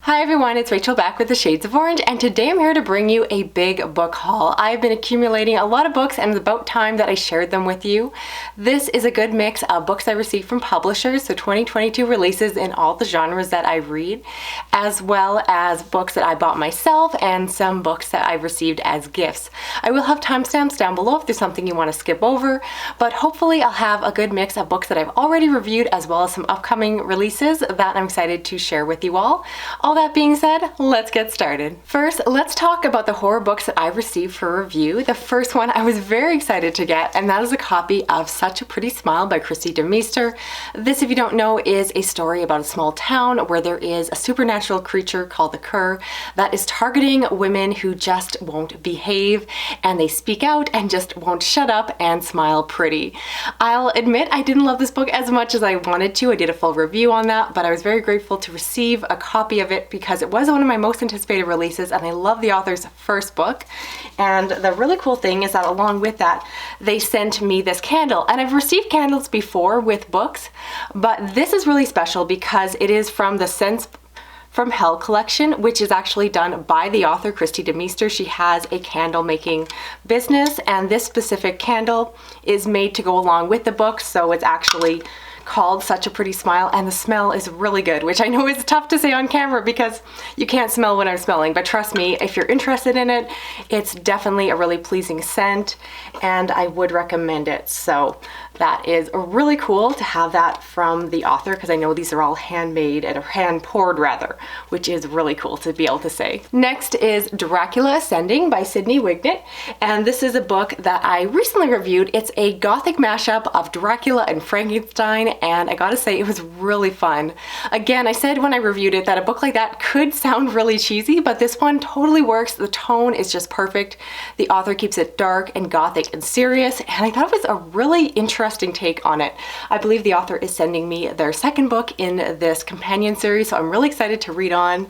Hi everyone, it's Rachel back with the Shades of Orange, and today I'm here to bring you a big book haul. I've been accumulating a lot of books and it's about time that I shared them with you. This is a good mix of books I received from publishers, so 2022 releases in all the genres that I read, as well as books that I bought myself and some books that I received as gifts. I will have timestamps down below if there's something you want to skip over, but hopefully I'll have a good mix of books that I've already reviewed as well as some upcoming releases that I'm excited to share with you all. All that being said, let's get started. First, let's talk about the horror books that I received for review. The first one I was very excited to get, and that is a copy of Such a Pretty Smile by Christy DeMeester. This, if you don't know, is a story about a small town where there is a supernatural creature called the Cur that is targeting women who just won't behave, and they speak out and just won't shut up and smile pretty. I'll admit I didn't love this book as much as I wanted to. I did a full review on that, but I was very grateful to receive a copy of it because it was one of my most anticipated releases and I love the author's first book. And the really cool thing is that along with that, they sent me this candle. And I've received candles before with books, but this is really special because it is from the Scents from Hell collection, which is actually done by the author, Christy DeMeester. She has a candle making business, and this specific candle is made to go along with the book, so it's actually called Such a Pretty Smile, and the smell is really good, which I know is tough to say on camera because you can't smell what I'm smelling, but trust me, if you're interested in it, it's definitely a really pleasing scent and I would recommend it. So that is really cool to have that from the author because I know these are all handmade and hand poured rather, which is really cool to be able to say. Next is Dracula Ascending by Sydney Wignett, and this is a book that I recently reviewed. It's a gothic mashup of Dracula and Frankenstein, and I gotta say it was really fun. Again, I said when I reviewed it that a book like that could sound really cheesy, but this one totally works. The tone is just perfect. The author keeps it dark and gothic and serious, and I thought it was a really interesting take on it. I believe the author is sending me their second book in this companion series, so I'm really excited to read on.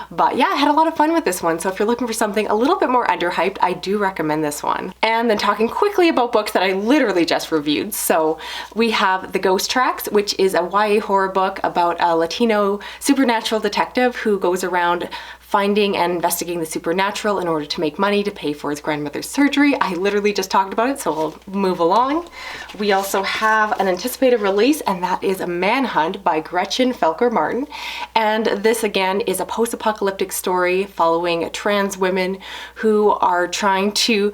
But yeah, I had a lot of fun with this one, so if you're looking for something a little bit more underhyped, I do recommend this one. And then talking quickly about books that I literally just reviewed. So we have The Ghost Tracks, which is a YA horror book about a Latino supernatural detective who goes around finding and investigating the supernatural in order to make money to pay for his grandmother's surgery. I literally just talked about it, so we'll move along. We also have an anticipated release, and that is Manhunt by Gretchen Felker Martin. And this again is a post-apocalyptic story following trans women who are trying to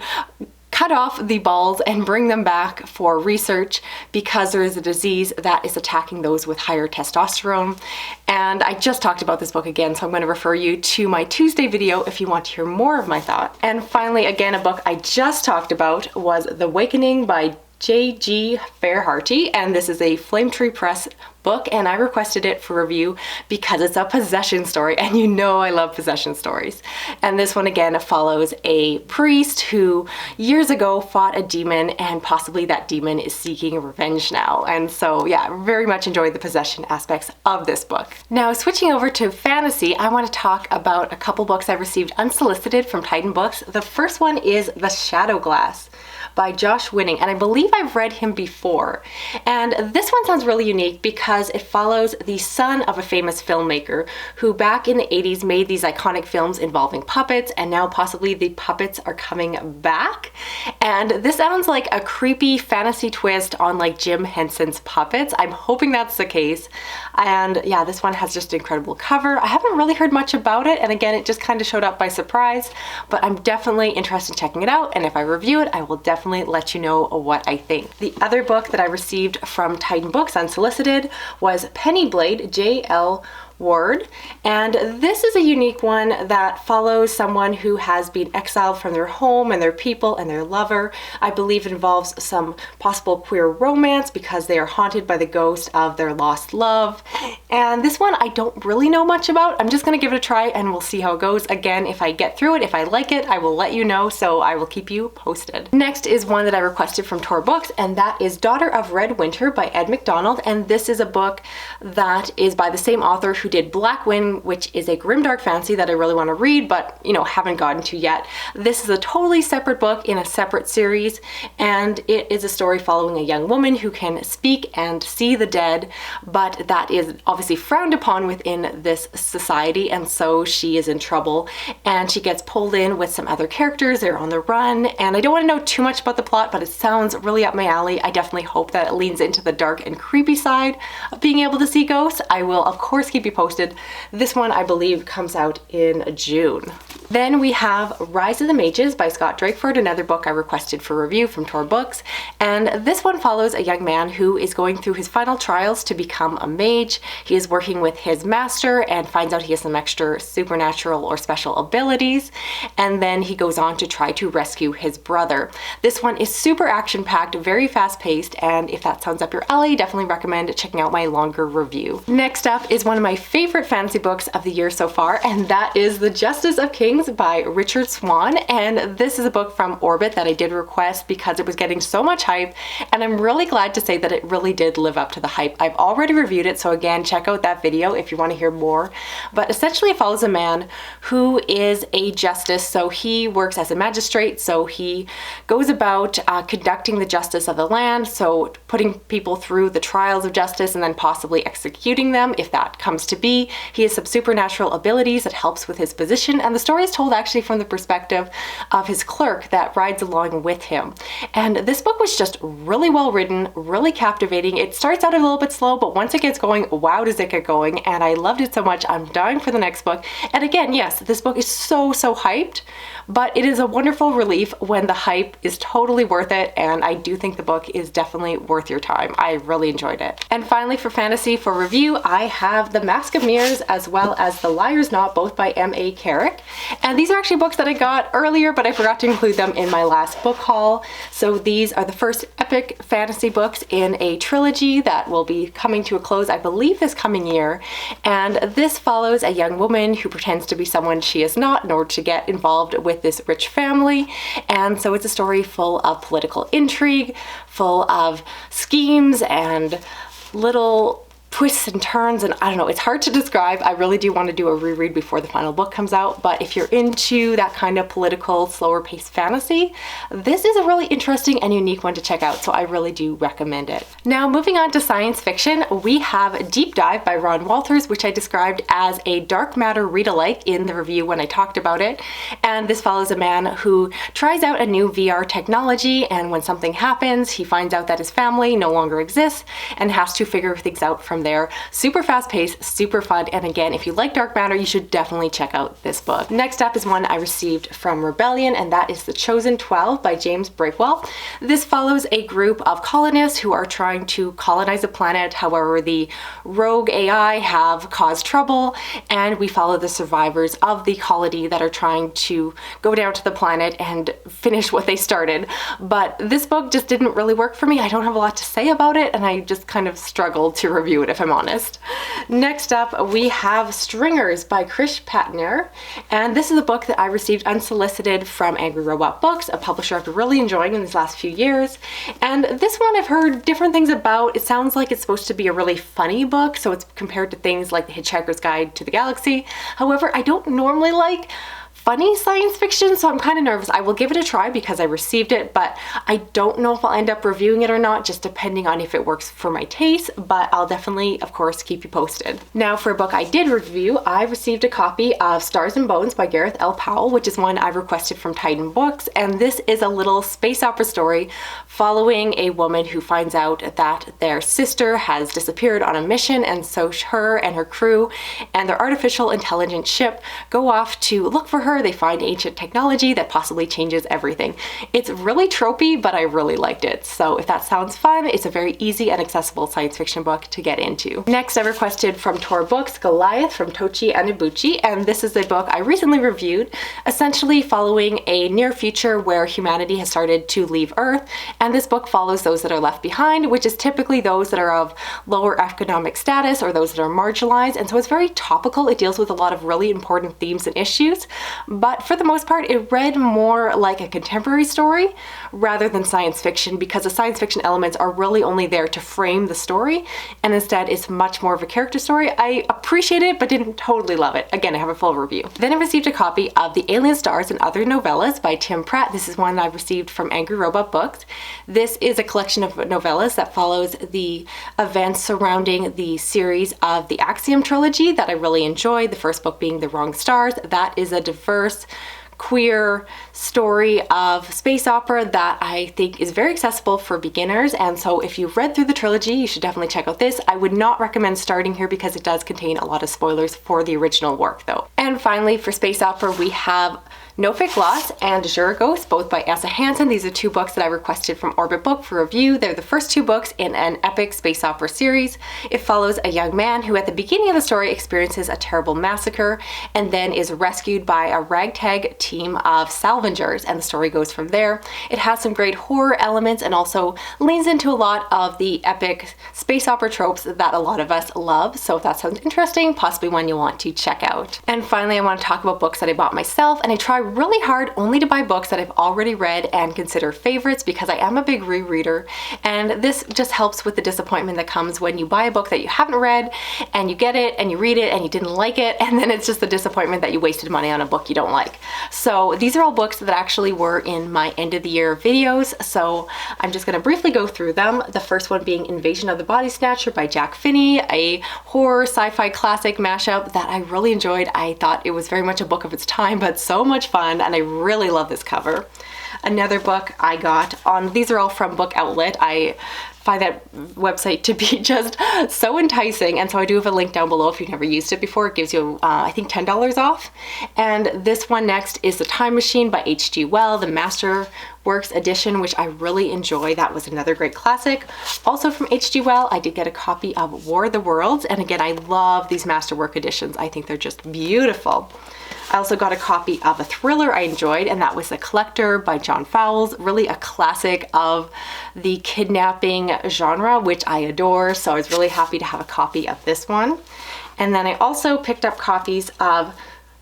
cut off the balls and bring them back for research because there is a disease that is attacking those with higher testosterone. And I just talked about this book again, so I'm going to refer you to my Tuesday video if you want to hear more of my thought. And finally, again, a book I just talked about was The Awakening by J.G. Fairhearty, and this is a Flame Tree Press book, and I requested it for review because it's a possession story, and you know I love possession stories. And this one again follows a priest who years ago fought a demon, and possibly that demon is seeking revenge now. And so yeah, very much enjoyed the possession aspects of this book. Now switching over to fantasy, I want to talk about a couple books I received unsolicited from Titan Books. The first one is The Shadow Glass by Josh Winning, and I believe I've read him before. And this one sounds really unique because it follows the son of a famous filmmaker who back in the 80s made these iconic films involving puppets, and now possibly the puppets are coming back. And this sounds like a creepy fantasy twist on like Jim Henson's Puppets. I'm hoping that's the case. And yeah, this one has just an incredible cover. I haven't really heard much about it, and again, it just kind of showed up by surprise, but I'm definitely interested in checking it out, and if I review it, I will definitely let you know what I think. The other book that I received from Titan Books unsolicited was Pennyblade, J.L. Ward, and this is a unique one that follows someone who has been exiled from their home and their people and their lover. I believe it involves some possible queer romance because they are haunted by the ghost of their lost love. And this one I don't really know much about. I'm just gonna give it a try and we'll see how it goes. Again, if I get through it, if I like it, I will let you know, so I will keep you posted. Next is one that I requested from Tor Books, and that is Daughter of Red Winter by Ed McDonald, and this is a book that is by the same author who did Black Wind, which is a grimdark fantasy that I really want to read, but haven't gotten to yet. This is a totally separate book in a separate series, and it is a story following a young woman who can speak and see the dead, but that is obviously frowned upon within this society, and so she is in trouble, and she gets pulled in with some other characters. They're on the run, and I don't want to know too much about the plot, but it sounds really up my alley. I definitely hope that it leans into the dark and creepy side of being able to see ghosts. I will of course keep you posted. This one I believe comes out in June. Then we have Rise of the Mages by Scott Drakeford, another book I requested for review from Tor Books, and this one follows a young man who is going through his final trials to become a mage. He is working with his master and finds out he has some extra supernatural or special abilities, and then he goes on to try to rescue his brother. This one is super action-packed, very fast-paced, and if that sounds up your alley, definitely recommend checking out my longer review. Next up is one of my favorite fantasy books of the year so far, and that is The Justice of Kings by Richard Swan, and this is a book from Orbit that I did request because it was getting so much hype, and I'm really glad to say that it really did live up to the hype. I've already reviewed it, so again, check out that video if you want to hear more. But essentially it follows a man who is a justice, so he works as a magistrate, so he goes about conducting the justice of the land, so putting people through the trials of justice and then possibly executing them if that comes to be. He has some supernatural abilities that helps with his position, and the story is told actually from the perspective of his clerk that rides along with him. And this book was just really well written, really captivating. It starts out a little bit slow, but once it gets going, wow does it get going, and I loved it so much. I'm dying for the next book. And again, yes, this book is so hyped, but it is a wonderful relief when the hype is totally worth it, and I do think the book is definitely worth your time. I really enjoyed it. And finally, for fantasy for review, I have The Mask of Mirrors as well as The Liar's Knot, both by M.A. Carrick. And these are actually books that I got earlier, but I forgot to include them in my last book haul. So these are the first epic fantasy books in a trilogy that will be coming to a close, I believe, this coming year. And this follows a young woman who pretends to be someone she is not in order to get involved with this rich family. And so it's a story full of political intrigue, full of schemes and little twists and turns, and I don't know, it's hard to describe. I really do want to do a reread before the final book comes out, but if you're into that kind of political, slower paced fantasy, this is a really interesting and unique one to check out, so I really do recommend it. Now, moving on to science fiction, we have Deep Dive by Ron Walters, which I described as a dark matter read-alike in the review when I talked about it, and this follows a man who tries out a new VR technology, and when something happens, he finds out that his family no longer exists and has to figure things out from there. Super fast paced, super fun, and again, if you like dark matter, you should definitely check out this book. Next up is one I received from Rebellion, and that is The Chosen 12 by James Breakwell. This follows a group of colonists who are trying to colonize a planet. However, the rogue AI have caused trouble, and we follow the survivors of the colony that are trying to go down to the planet and finish what they started. But this book just didn't really work for me. I don't have a lot to say about it, and I just kind of struggled to review it, if I'm honest. Next up, we have Stringers by Krish Patner, and this is a book that I received unsolicited from Angry Robot Books, a publisher I've been really enjoying in these last few years. And this one I've heard different things about. It sounds like it's supposed to be a really funny book, so it's compared to things like The Hitchhiker's Guide to the Galaxy. However, I don't normally like funny science fiction, so I'm kind of nervous. I will give it a try because I received it, but I don't know if I'll end up reviewing it or not, just depending on if it works for my taste, but I'll definitely, of course, keep you posted. Now, for a book I did review, I received a copy of Stars and Bones by Gareth L. Powell, which is one I requested from Titan Books, and this is a little space opera story following a woman who finds out that their sister has disappeared on a mission, and so her and her crew and their artificial intelligence ship go off to look for her. They find ancient technology that possibly changes everything. It's really tropey, but I really liked it. So if that sounds fun, it's a very easy and accessible science fiction book to get into. Next, I requested from Tor Books Goliath from Tochi Anibuchi, and this is a book I recently reviewed, essentially following a near future where humanity has started to leave Earth, and this book follows those that are left behind, which is typically those that are of lower economic status or those that are marginalized, and so it's very topical. It deals with a lot of really important themes and issues. but for the most part it read more like a contemporary story rather than science fiction, because the science fiction elements are really only there to frame the story, and instead it's much more of a character story. I appreciate it but didn't totally love it. Again, I have a full review. Then I received a copy of The Alien Stars and Other Novellas by Tim Pratt. This is one I received from Angry Robot Books. This is a collection of novellas that follows the events surrounding the series of the Axiom trilogy that I really enjoyed, the first book being The Wrong Stars. That is a diverse, queer story of space opera that I think is very accessible for beginners, and so if you've read through the trilogy, you should definitely check out this. I would not recommend starting here because it does contain a lot of spoilers for the original work though. And finally, for space opera, we have No Fake Loss and Juragos, both by Asa Hansen. These are two books that I requested from Orbit Book for review. They're the first two books in an epic space opera series. It follows a young man who at the beginning of the story experiences a terrible massacre and then is rescued by a ragtag team of salvagers, and the story goes from there. It has some great horror elements and also leans into a lot of the epic space opera tropes that a lot of us love, so if that sounds interesting, possibly one you'll want to check out. And finally, I want to talk about books that I bought myself, and I try really hard only to buy books that I've already read and consider favorites because I am a big rereader, and this just helps with the disappointment that comes when you buy a book that you haven't read and you get it and you read it and you didn't like it, and then it's just the disappointment that you wasted money on a book you don't like. So these are all books that actually were in my end of the year videos, so I'm just going to briefly go through them. The first one being Invasion of the Body Snatcher by Jack Finney, a horror sci-fi classic mashup that I really enjoyed. I thought it was very much a book of its time, but so much fun, and I really love this cover. Another book I got on, these are all from Book Outlet. I find that website to be just so enticing, and so I do have a link down below if you've never used it before. It gives you I think $10 off. And this one next is The Time Machine by H.G. Wells, the Masterworks edition, which I really enjoy. That was another great classic. Also from H.G. Wells, I did get a copy of War of the Worlds, and again, I love these Masterwork editions. I think they're just beautiful. I also got a copy of a thriller I enjoyed, and that was The Collector by John Fowles, really a classic of the kidnapping genre, which I adore, so I was really happy to have a copy of this one. And then I also picked up copies of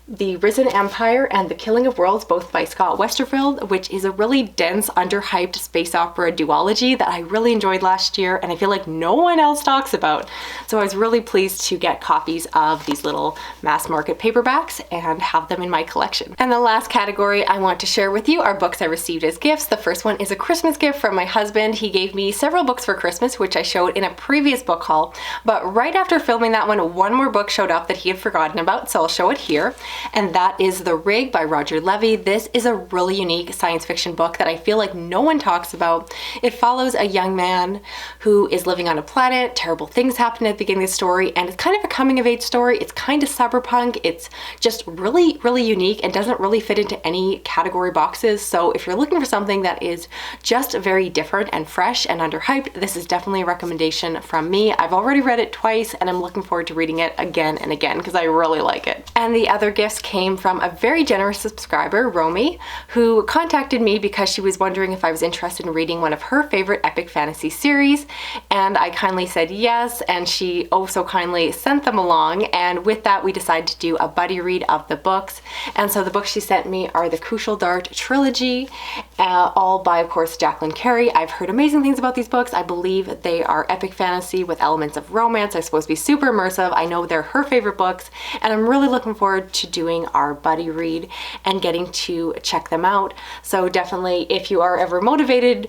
The Risen Empire and The Killing of Worlds, both by Scott Westerfeld, which is a really dense, underhyped space opera duology that I really enjoyed last year and I feel like no one else talks about. So I was really pleased to get copies of these little mass market paperbacks and have them in my collection. And the last category I want to share with you are books I received as gifts. The first one is a Christmas gift from my husband. He gave me several books for Christmas, which I showed in a previous book haul, but right after filming that one more book showed up that he had forgotten about, so I'll show it here. And that is The Rig by Roger Levy. This is a really unique science fiction book that I feel like no one talks about. It follows a young man who is living on a planet. Terrible things happen at the beginning of the story, and it's kind of a coming of age story. It's kind of cyberpunk. It's just really, really unique and doesn't really fit into any category boxes. So if you're looking for something that is just very different and fresh and underhyped, this is definitely a recommendation from me. I've already read it twice and I'm looking forward to reading it again and again because I really like it. And the other gifts came from a very generous subscriber, Romy, who contacted me because she was wondering if I was interested in reading one of her favorite epic fantasy series, and I kindly said yes, and she oh so kindly sent them along, and with that we decided to do a buddy read of the books. And so the books she sent me are the Crucial Dart trilogy, all by of course Jacqueline Carey. I've heard amazing things about these books. I believe they are epic fantasy with elements of romance. They're supposed to be super immersive. I know they're her favorite books, and I'm really looking forward to doing our buddy read and getting to check them out. So definitely, if you are ever motivated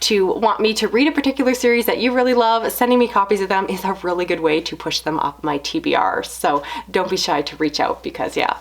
to want me to read a particular series that you really love, sending me copies of them is a really good way to push them up my TBR. So don't be shy to reach out because yeah,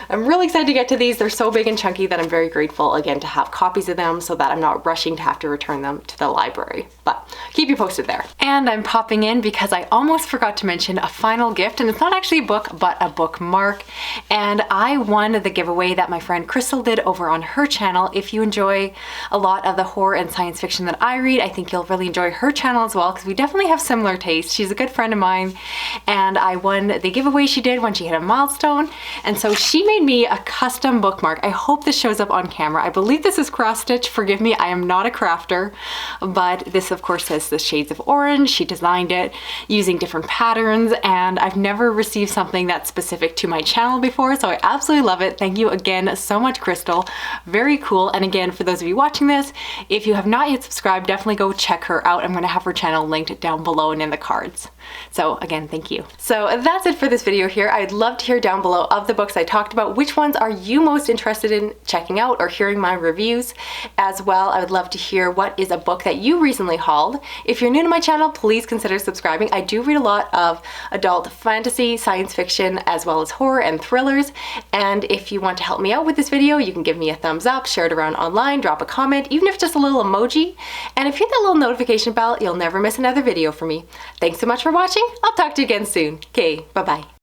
I'm really excited to get to these. They're so big and chunky that I'm very grateful again to have copies of them so that I'm not rushing to have to return them to the library. But keep you posted there. And I'm popping in because I almost forgot to mention a final gift, and it's not actually a book but a bookmark. And I won the giveaway that my friend Crystal did over on her channel. If you enjoy a lot of the horror and science fiction fiction that I read. I think you'll really enjoy her channel as well because we definitely have similar tastes. She's a good friend of mine, and I won the giveaway she did when she hit a milestone, and so she made me a custom bookmark. I hope this shows up on camera. I believe this is cross stitch. Forgive me, I am not a crafter, but this of course says the shades of orange. She designed it using different patterns, and I've never received something that's specific to my channel before, so I absolutely love it. Thank you again so much, Crystal. Very cool. And again, for those of you watching this, if you have not yet subscribed, definitely go check her out. I'm going to have her channel linked down below and in the cards. So again, thank you. So that's it for this video here. I'd love to hear down below of the books I talked about, which ones are you most interested in checking out or hearing my reviews. As well, I would love to hear what is a book that you recently hauled. If you're new to my channel, please consider subscribing. I do read a lot of adult fantasy, science fiction, as well as horror and thrillers. And if you want to help me out with this video, you can give me a thumbs up, share it around online, drop a comment, even if just a little emoji. And if you hit that little notification bell, you'll never miss another video from me. Thanks so much for watching. I'll talk to you again soon. Okay, bye-bye.